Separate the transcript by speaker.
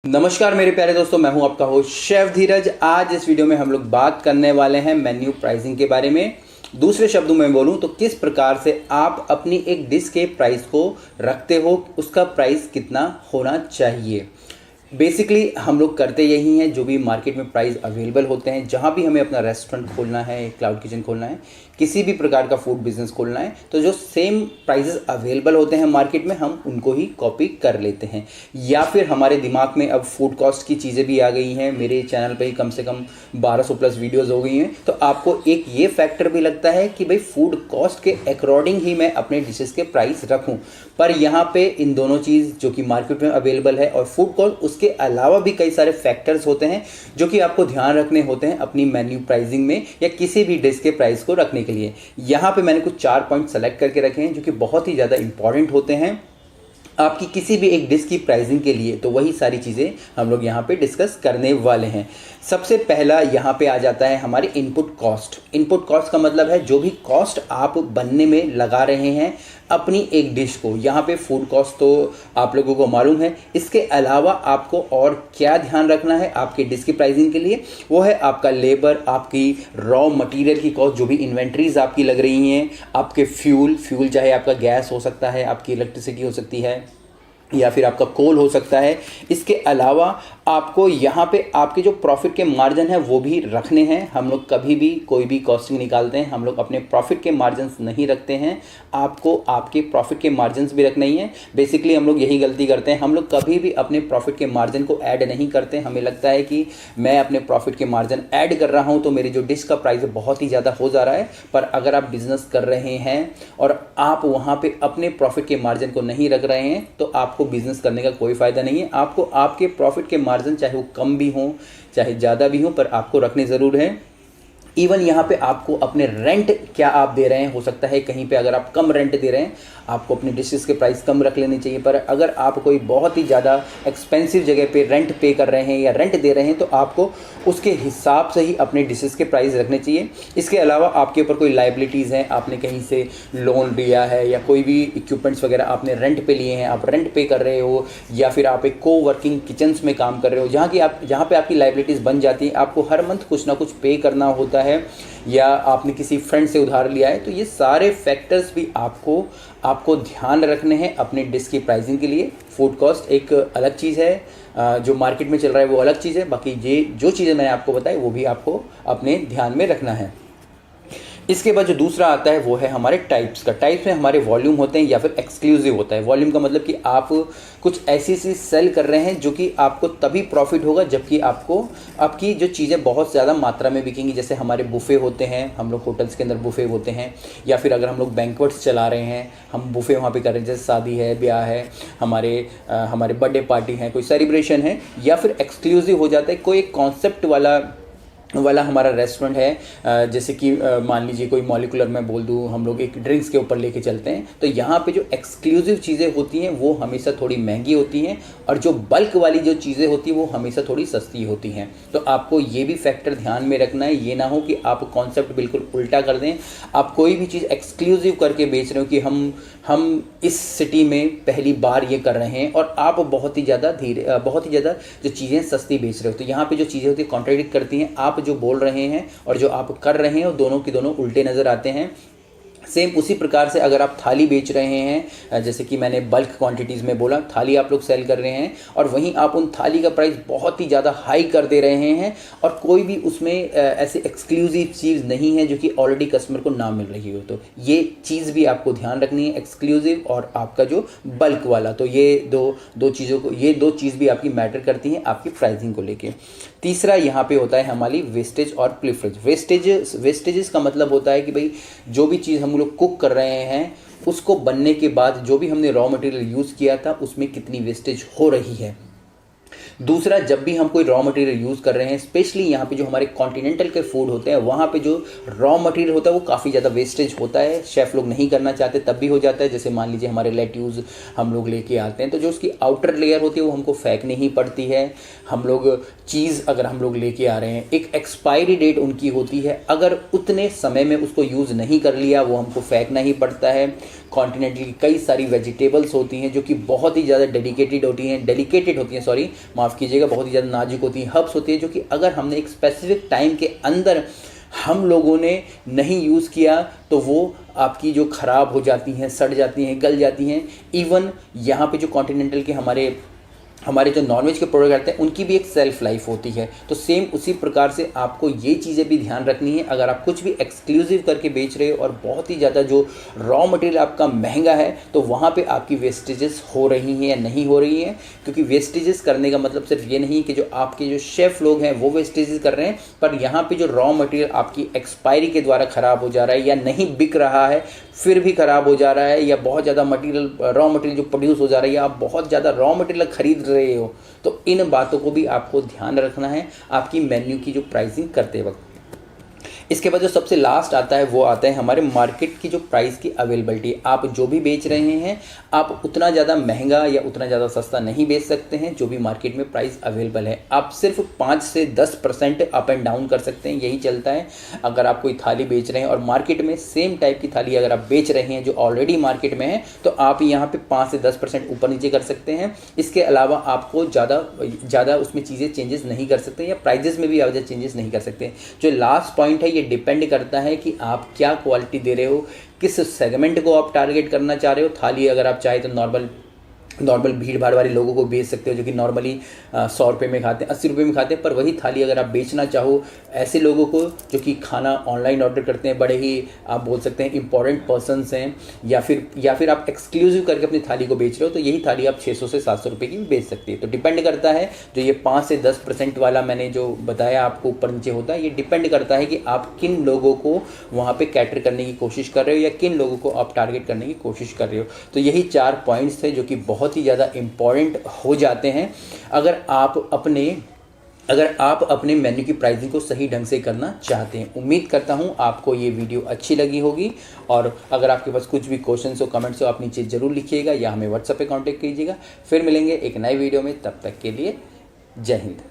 Speaker 1: नमस्कार मेरे प्यारे दोस्तों, मैं हूं आपका होस्ट शेफ धीरज। आज इस वीडियो में हम लोग बात करने वाले हैं मेन्यू प्राइसिंग के बारे में। दूसरे शब्दों में बोलूं तो किस प्रकार से आप अपनी एक डिश के प्राइस को रखते हो, उसका प्राइस कितना होना चाहिए। बेसिकली हम लोग करते यही हैं, जो भी मार्केट में प्राइस अवेलेबल होते हैं, जहाँ भी हमें अपना रेस्टोरेंट खोलना है, क्लाउड किचन खोलना है, किसी भी प्रकार का फूड बिजनेस खोलना है, तो जो सेम प्राइसेस अवेलेबल होते हैं मार्केट में, हम उनको ही कॉपी कर लेते हैं। या फिर हमारे दिमाग में अब फूड कॉस्ट की चीज़ें भी आ गई हैं। मेरे चैनल पे ही कम से कम 1200 प्लस वीडियोज़ हो गई हैं, तो आपको एक ये फैक्टर भी लगता है कि भाई फूड कॉस्ट के अकॉर्डिंग ही मैं अपने डिशेज़ के प्राइस रखूँ। पर यहाँ पे इन दोनों चीज़ जो कि मार्केट में अवेलेबल है और फूड कॉस्ट, उसके अलावा भी कई सारे फैक्टर्स होते हैं जो कि आपको ध्यान रखने होते हैं अपनी मेन्यू प्राइसिंग में या किसी भी डिश के प्राइस को रखने के लिए। यहाँ पे मैंने कुछ 4 पॉइंट सेलेक्ट करके रखे हैं जो कि बहुत ही ज़्यादा इंपॉर्टेंट होते हैं आपकी किसी भी एक डिश की प्राइसिंग के लिए। तो वही सारी चीज़ें हम लोग यहाँ पे डिस्कस करने वाले हैं। सबसे पहला यहाँ पे आ जाता है हमारे इनपुट कॉस्ट। इनपुट कॉस्ट का मतलब है जो भी कॉस्ट आप बनने में लगा रहे हैं अपनी एक डिश को। यहाँ पे फूड कॉस्ट तो आप लोगों को मालूम है। इसके अलावा आपको और क्या ध्यान रखना है आपके डिश की प्राइसिंग के लिए, वो है आपका लेबर, आपकी रॉ मटेरियल की कॉस्ट, जो भी इन्वेंट्रीज आपकी लग रही हैं, आपके फ्यूल चाहे आपका गैस हो सकता है, आपकी इलेक्ट्रिसिटी हो सकती है, या फिर आपका कोल हो सकता है। इसके अलावा आपको यहाँ पे आपके जो प्रॉफिट के मार्जिन है वो भी रखने हैं। हम लोग कभी भी कोई भी कॉस्टिंग निकालते हैं, हम लोग अपने प्रॉफिट के मार्जिन नहीं रखते हैं। आपको आपके प्रॉफिट के मार्जिन भी रखने ही हैं। बेसिकली हम लोग यही गलती करते हैं, हम लोग कभी भी अपने प्रॉफिट के मार्जिन को ऐड नहीं करते। हमें लगता है कि मैं अपने प्रॉफिट के मार्जिन ऐड कर रहा हूँ तो मेरी जो डिश का प्राइस है बहुत ही ज़्यादा हो जा रहा है। पर अगर आप बिजनेस कर रहे हैं और आप वहाँ पर अपने प्रॉफिट के मार्जिन को नहीं रख रहे हैं तो आपको बिजनेस करने का कोई फ़ायदा नहीं है। आपको आपके प्रॉफिट के मार्जिन चाहे वो कम भी हो चाहे ज़्यादा भी हो, पर आपको रखने ज़रूर हैं। इवन यहाँ पे आपको अपने रेंट क्या आप दे रहे हैं, हो सकता है कहीं पे अगर आप कम रेंट दे रहे हैं आपको अपनी डिशेस के प्राइस कम रख लेने चाहिए। पर अगर आप कोई बहुत ही ज़्यादा एक्सपेंसिव जगह पे रेंट पे कर रहे हैं या रेंट दे रहे हैं तो आपको उसके हिसाब से ही अपने डिशेस के प्राइस रखने चाहिए। इसके अलावा आपके ऊपर कोई लाइबिलिटीज़ हैं, आपने कहीं से लोन लिया है या कोई भी इक्विपमेंट्स वगैरह आपने रेंट पे लिए हैं, आप रेंट पे कर रहे हो, या फिर आप एक कोवर्किंग किचन्स में काम कर रहे हो जहाँ पे आपकी लाइबिलिटीज़ बन जाती हैं, आपको हर मंथ कुछ ना कुछ पे करना होता है, या आपने किसी फ्रेंड से उधार लिया है, तो ये सारे फैक्टर्स भी आपको ध्यान रखने हैं अपने डिश की प्राइसिंग के लिए। फूड कॉस्ट एक अलग चीज़ है, जो मार्केट में चल रहा है वो अलग चीज़ है। बाकी ये जो चीज़ें मैंने आपको बताई वो भी आपको अपने ध्यान में रखना है। इसके बाद जो दूसरा आता है वो है हमारे टाइप्स का। टाइप्स में हमारे वॉल्यूम होते हैं या फिर एक्सक्लूसिव होता है। वॉल्यूम का मतलब कि आप कुछ ऐसी चीज़ सेल कर रहे हैं जो कि आपको तभी प्रॉफिट होगा जबकि आपकी जो चीज़ें बहुत ज़्यादा मात्रा में बिकेंगी। जैसे हमारे बुफ़े होते हैं, हम लोग होटल्स के अंदर बुफ़े होते हैं, या फिर अगर हम लोग बैंक्वेट्स चला रहे हैं, हम बुफ़े वहाँ पे कर रहे हैं, जैसे शादी है, ब्याह है, हमारे बर्थडे पार्टी है, कोई सेलिब्रेशन है, या फिर एक्सक्लूसिव हो जाता है कोई एक कॉन्सेप्ट वाला हमारा रेस्टोरेंट है। जैसे कि मान लीजिए कोई मॉलिकुलर मैं बोल दूँ, हम लोग एक ड्रिंक्स के ऊपर लेके चलते हैं, तो यहाँ पे जो एक्सक्लूसिव चीज़ें होती हैं वो हमेशा थोड़ी महंगी होती हैं और जो बल्क वाली जो चीज़ें होती हैं वो हमेशा थोड़ी सस्ती होती हैं। तो आपको ये भी फैक्टर ध्यान में रखना है। ये ना हो कि आप कॉन्सेप्ट बिल्कुल उल्टा कर दें। आप कोई भी चीज़ एक्सक्लूसिव करके बेच रहे हो कि हम इस सिटी में पहली बार ये कर रहे हैं और आप बहुत ही ज़्यादा जो चीज़ें सस्ती बेच रहे हो, तो यहाँ पे जो चीज़ें होती है कॉन्ट्रडिक्ट करती हैं। आप जो बोल रहे हैं और जो आप कर रहे हैं वो दोनों की दोनों उल्टे नज़र आते हैं। सेम उसी प्रकार से अगर आप थाली बेच रहे हैं, जैसे कि मैंने बल्क क्वांटिटीज़ में बोला, थाली आप लोग सेल कर रहे हैं और वहीं आप उन थाली का प्राइस बहुत ही ज़्यादा हाई कर दे रहे हैं और कोई भी उसमें ऐसे एक्सक्लूसिव चीज़ नहीं है जो कि ऑलरेडी कस्टमर को ना मिल रही हो, तो ये चीज़ भी आपको ध्यान रखनी है, एक्सक्लूसिव और आपका जो बल्क वाला। तो ये दो चीज़ भी आपकी मैटर करती हैं आपकी प्राइसिंग को लेके। तीसरा यहाँ पे होता है हमारी वेस्टेज और प्लीफरेज। वेस्टेजेस का मतलब होता है कि भाई जो भी चीज़ हम लोग कुक कर रहे हैं उसको बनने के बाद जो भी हमने रॉ मटेरियल यूज़ किया था उसमें कितनी वेस्टेज हो रही है। दूसरा, जब भी हम कोई रॉ मटेरियल यूज़ कर रहे हैं, स्पेशली यहाँ पे जो हमारे कॉन्टिनेंटल के फूड होते हैं वहाँ पे जो रॉ मटेरियल होता है वो काफ़ी ज़्यादा वेस्टेज होता है। शेफ़ लोग नहीं करना चाहते तब भी हो जाता है। जैसे मान लीजिए हमारे लेट्यूज़ हम लोग लेके आते हैं तो जो उसकी आउटर लेयर होती है वो हमको फेंकनी ही पड़ती है। हम लोग चीज़ अगर हम लोग लेके आ रहे हैं, एक एक्सपायरी डेट उनकी होती है, अगर उतने समय में उसको यूज़ नहीं कर लिया वो हमको फेंकना ही पड़ता है। कॉन्टिनेंटल की कई सारी वेजिटेबल्स होती हैं जो कि बहुत ही ज़्यादा डेलिकेटेड होती हैं, माफ़ कीजिएगा, बहुत ही ज़्यादा नाजुक होती हैं, हर्ब्स होती है, जो कि अगर हमने एक स्पेसिफिक टाइम के अंदर हम लोगों ने नहीं यूज़ किया तो वो आपकी जो ख़राब हो जाती हैं, सड़ जाती हैं, गल जाती हैं। इवन यहाँ पे जो कॉन्टिनेंटल के हमारे जो नॉनवेज के प्रोडक्ट आते हैं उनकी भी एक सेल्फ लाइफ होती है। तो सेम उसी प्रकार से आपको ये चीज़ें भी ध्यान रखनी है। अगर आप कुछ भी एक्सक्लूसिव करके बेच रहे हो और बहुत ही ज़्यादा जो रॉ मटेरियल आपका महंगा है, तो वहाँ पे आपकी वेस्टेजेस हो रही हैं या नहीं हो रही हैं। क्योंकि वेस्टेजेस करने का मतलब सिर्फ ये नहीं कि जो आपके जो शेफ़ लोग हैं वो वेस्टेजेस कर रहे हैं, पर यहाँ पर जो रॉ मटेरियल आपकी एक्सपायरी के द्वारा ख़राब हो जा रहा है या नहीं बिक रहा है, फिर भी ख़राब हो जा रहा है, या बहुत ज़्यादा रॉ मटेरियल जो प्रोड्यूस हो जा रहा है, या आप बहुत ज़्यादा रॉ मटेरियल खरीद रहे हो, तो इन बातों को भी आपको ध्यान रखना है आपकी मेन्यू की जो प्राइसिंग करते वक्त। इसके बाद जो सबसे लास्ट आता है वो आता है हमारे मार्केट की जो प्राइस की अवेलेबिलिटी। आप जो भी बेच रहे हैं आप उतना ज़्यादा महंगा या उतना ज़्यादा सस्ता नहीं बेच सकते हैं जो भी मार्केट में प्राइस अवेलेबल है। आप सिर्फ 5 से 10% अप एंड डाउन कर सकते हैं, यही चलता है। अगर आप कोई थाली बेच रहे हैं और मार्केट में सेम टाइप की थाली अगर आप बेच रहे हैं जो ऑलरेडी मार्केट में है, तो आप यहाँ पर 5 से 10% ऊपर नीचे कर सकते हैं। इसके अलावा आपको ज़्यादा उसमें चीज़ें चेंजेस नहीं कर सकते या प्राइजेस में भी ज़्यादा चेंजेस नहीं कर सकते। जो लास्ट पॉइंट है ये डिपेंड करता है कि आप क्या क्वालिटी दे रहे हो, किस सेगमेंट को आप टारगेट करना चाह रहे हो। थाली अगर आप चाहे तो नॉर्मल भीड़ भाड़ वाले लोगों को बेच सकते हो जो कि नॉर्मली 100 रुपये में खाते हैं, 80 रुपये में खाते हैं। पर वही थाली अगर आप बेचना चाहो ऐसे लोगों को जो कि खाना ऑनलाइन ऑर्डर करते हैं, बड़े ही आप बोल सकते हैं इंपॉर्टेंट पर्सनस हैं, या फिर आप एक्सक्लूसिव करके अपनी थाली को बेच रहे हो, तो यही थाली आप 600 से 700 रुपये की भी बेच सकती है। तो डिपेंड करता है, जो ये 5 से 10% वाला मैंने जो बताया आपको ऊपर नीचे होता है, ये डिपेंड करता है कि आप किन लोगों को वहाँ पर कैटर करने की कोशिश कर रहे हो या किन लोगों को आप टारगेट करने की कोशिश कर रहे हो। तो यही 4 पॉइंट्स थे जो कि बहुत ही ज़्यादा इम्पॉर्टेंट हो जाते हैं अगर आप अपने मेन्यू की प्राइसिंग को सही ढंग से करना चाहते हैं। उम्मीद करता हूं आपको ये वीडियो अच्छी लगी होगी, और अगर आपके पास कुछ भी क्वेश्चंस हो, कमेंट्स हो, आप नीचे ज़रूर लिखिएगा या हमें व्हाट्सएप पे कांटेक्ट कीजिएगा। फिर मिलेंगे एक नए वीडियो में, तब तक के लिए जय हिंद।